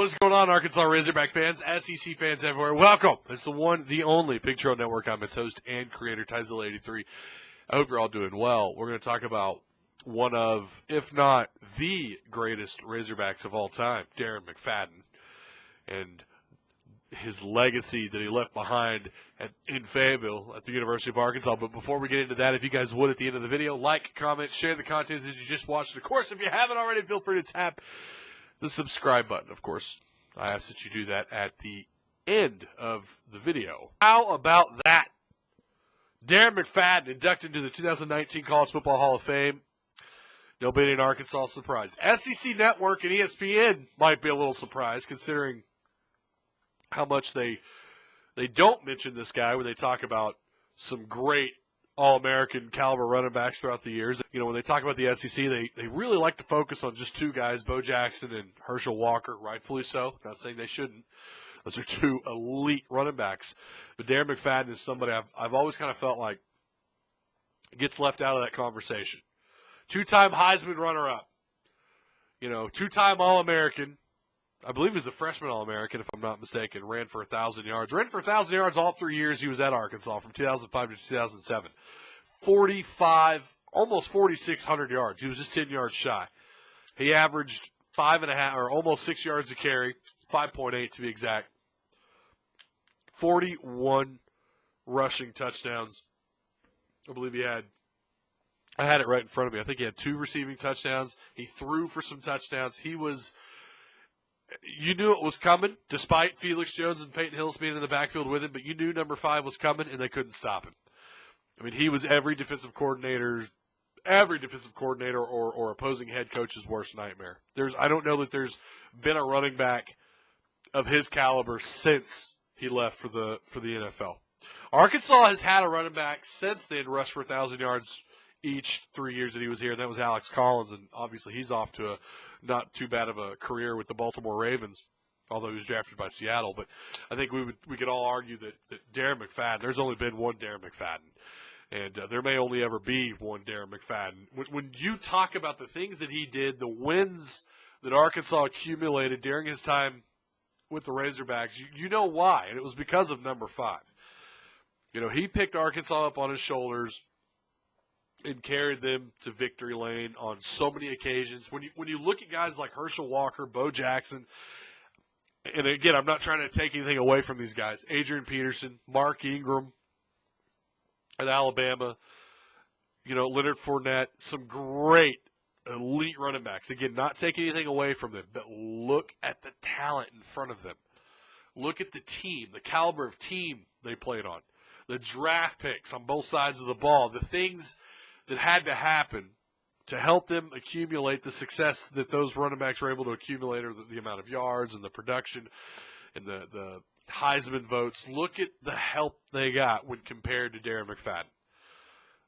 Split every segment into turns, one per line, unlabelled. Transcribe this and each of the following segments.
What is going on, Arkansas Razorback fans, SEC fans everywhere? Welcome. It's the one, the only Big Trail Network. I'm its host and creator, Tyzilla83. I hope you're all doing well. We're going to talk about one of, if not the greatest Razorbacks of all time, Darren McFadden, and his legacy that he left behind in Fayetteville at the University of Arkansas. But before we get into that, if you guys would, at the end of the video, like, comment, share the content that you just watched. Of course, if you haven't already, feel free to tap the subscribe button. Of course, I ask that you do that at the end of the video. How about that? Darren McFadden inducted into the 2019 College Football Hall of Fame. Nobody in Arkansas surprised. SEC Network and ESPN might be a little surprised, considering how much they don't mention this guy when they talk about some great All-American caliber running backs throughout the years. You know, when they talk about the SEC, they really like to focus on just two guys, Bo Jackson and Herschel Walker, rightfully so. Not saying they shouldn't. Those are two elite running backs. But Darren McFadden is somebody I've always kind of felt like gets left out of that conversation. Two-time Heisman runner-up. You know, two-time All-American. I believe he was a freshman All-American, if I'm not mistaken. Ran for 1,000 yards. Ran for 1,000 yards all 3 years he was at Arkansas, from 2005 to 2007. 45, almost 4,600 yards. He was just 10 yards shy. He averaged 5.5, or almost 6 yards a carry, 5.8 to be exact. 41 rushing touchdowns. I believe he had, I had it right in front of me. I think he had 2 receiving touchdowns. He threw for some touchdowns. He was, you knew it was coming, despite Felix Jones and Peyton Hillis being in the backfield with him, but you knew number 5 was coming, and they couldn't stop him. I mean, he was every defensive coordinator or opposing head coach's worst nightmare. I don't know that there's been a running back of his caliber since he left for the NFL. Arkansas has had a running back since then rush for 1,000 yards each 3 years that he was here, and that was Alex Collins, and obviously he's off to a not too bad of a career with the Baltimore Ravens, although he was drafted by Seattle. But I think we could all argue that Darren McFadden, there's only been one Darren McFadden, and there may only ever be one Darren McFadden. When you talk about the things that he did, the wins that Arkansas accumulated during his time with the Razorbacks, you know why, and it was because of number 5. You know, he picked Arkansas up on his shoulders and carried them to victory lane on so many occasions. When you look at guys like Herschel Walker, Bo Jackson, and again, I'm not trying to take anything away from these guys, Adrian Peterson, Mark Ingram at Alabama, you know, Leonard Fournette, some great elite running backs. Again, not taking anything away from them, but look at the talent in front of them. Look at the team, the caliber of team they played on, the draft picks on both sides of the ball, the things that had to happen to help them accumulate the success that those running backs were able to accumulate, or the amount of yards and the production and the Heisman votes. Look at the help they got when compared to Darren McFadden.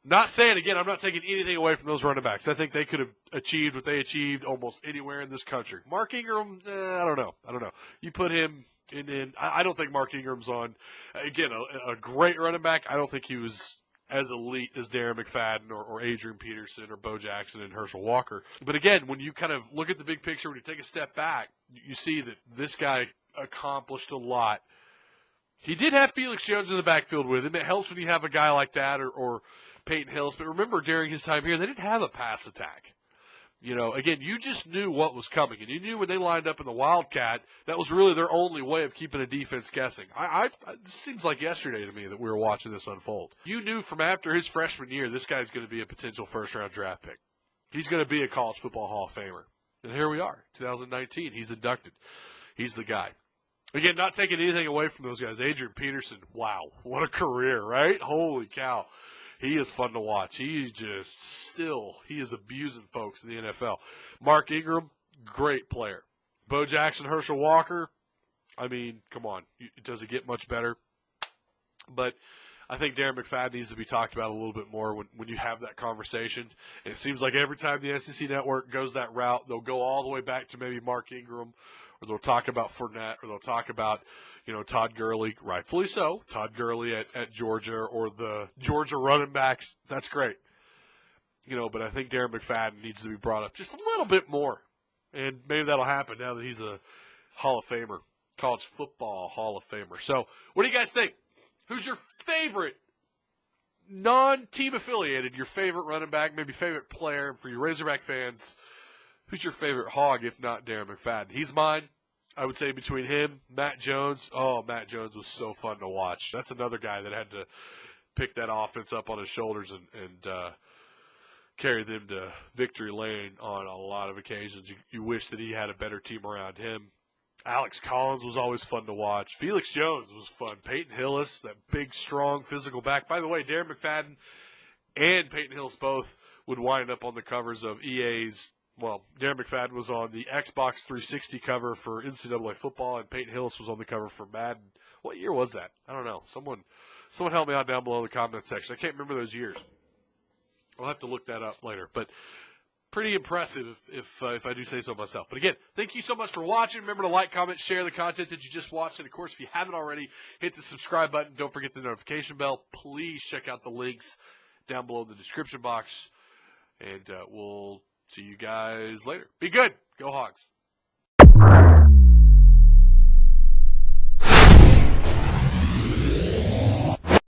Not saying, again, I'm not taking anything away from those running backs. I think they could have achieved what they achieved almost anywhere in this country. Mark Ingram, I don't know. You put him in I don't think Mark Ingram's on, again, a great running back. I don't think he was as elite as Darren McFadden or Adrian Peterson or Bo Jackson and Herschel Walker. But again, when you kind of look at the big picture, when you take a step back, you see that this guy accomplished a lot. He did have Felix Jones in the backfield with him. It helps when you have a guy like that or Peyton Hillis. But remember, during his time here, they didn't have a pass attack. You know, again, you just knew what was coming. And you knew when they lined up in the Wildcat, that was really their only way of keeping a defense guessing. It seems like yesterday to me that we were watching this unfold. You knew from after his freshman year, this guy's going to be a potential first-round draft pick. He's going to be a College Football Hall of Famer. And here we are, 2019. He's inducted. He's the guy. Again, not taking anything away from those guys. Adrian Peterson, wow, what a career, right? Holy cow. He is fun to watch. He is abusing folks in the NFL. Mark Ingram, great player. Bo Jackson, Herschel Walker, I mean, come on. Does it get much better? But I think Darren McFadden needs to be talked about a little bit more when you have that conversation. And it seems like every time the SEC Network goes that route, they'll go all the way back to maybe Mark Ingram, or they'll talk about Fournette, or they'll talk about, you know, Todd Gurley, rightfully so, Todd Gurley at Georgia, or the Georgia running backs. That's great. You know, but I think Darren McFadden needs to be brought up just a little bit more. And maybe that'll happen now that he's a Hall of Famer, college football Hall of Famer. So what do you guys think? Who's your favorite non-team affiliated, your favorite running back, maybe favorite player for your Razorback fans? Who's your favorite Hog, if not Darren McFadden? He's mine. I would say between him, Matt Jones. Oh, Matt Jones was so fun to watch. That's another guy that had to pick that offense up on his shoulders and carry them to victory lane on a lot of occasions. You wish that he had a better team around him. Alex Collins was always fun to watch. Felix Jones was fun. Peyton Hillis, that big, strong, physical back. By the way, Darren McFadden and Peyton Hillis both would wind up on the covers of EA's. Well, Darren McFadden was on the Xbox 360 cover for NCAA football, and Peyton Hillis was on the cover for Madden. What year was that? I don't know. Someone help me out down below in the comment section. I can't remember those years. I'll have to look that up later. But pretty impressive if I do say so myself. But again, thank you so much for watching. Remember to like, comment, share the content that you just watched. And, of course, if you haven't already, hit the subscribe button. Don't forget the notification bell. Please check out the links down below in the description box. And we'll see you guys later. Be good. Go Hogs.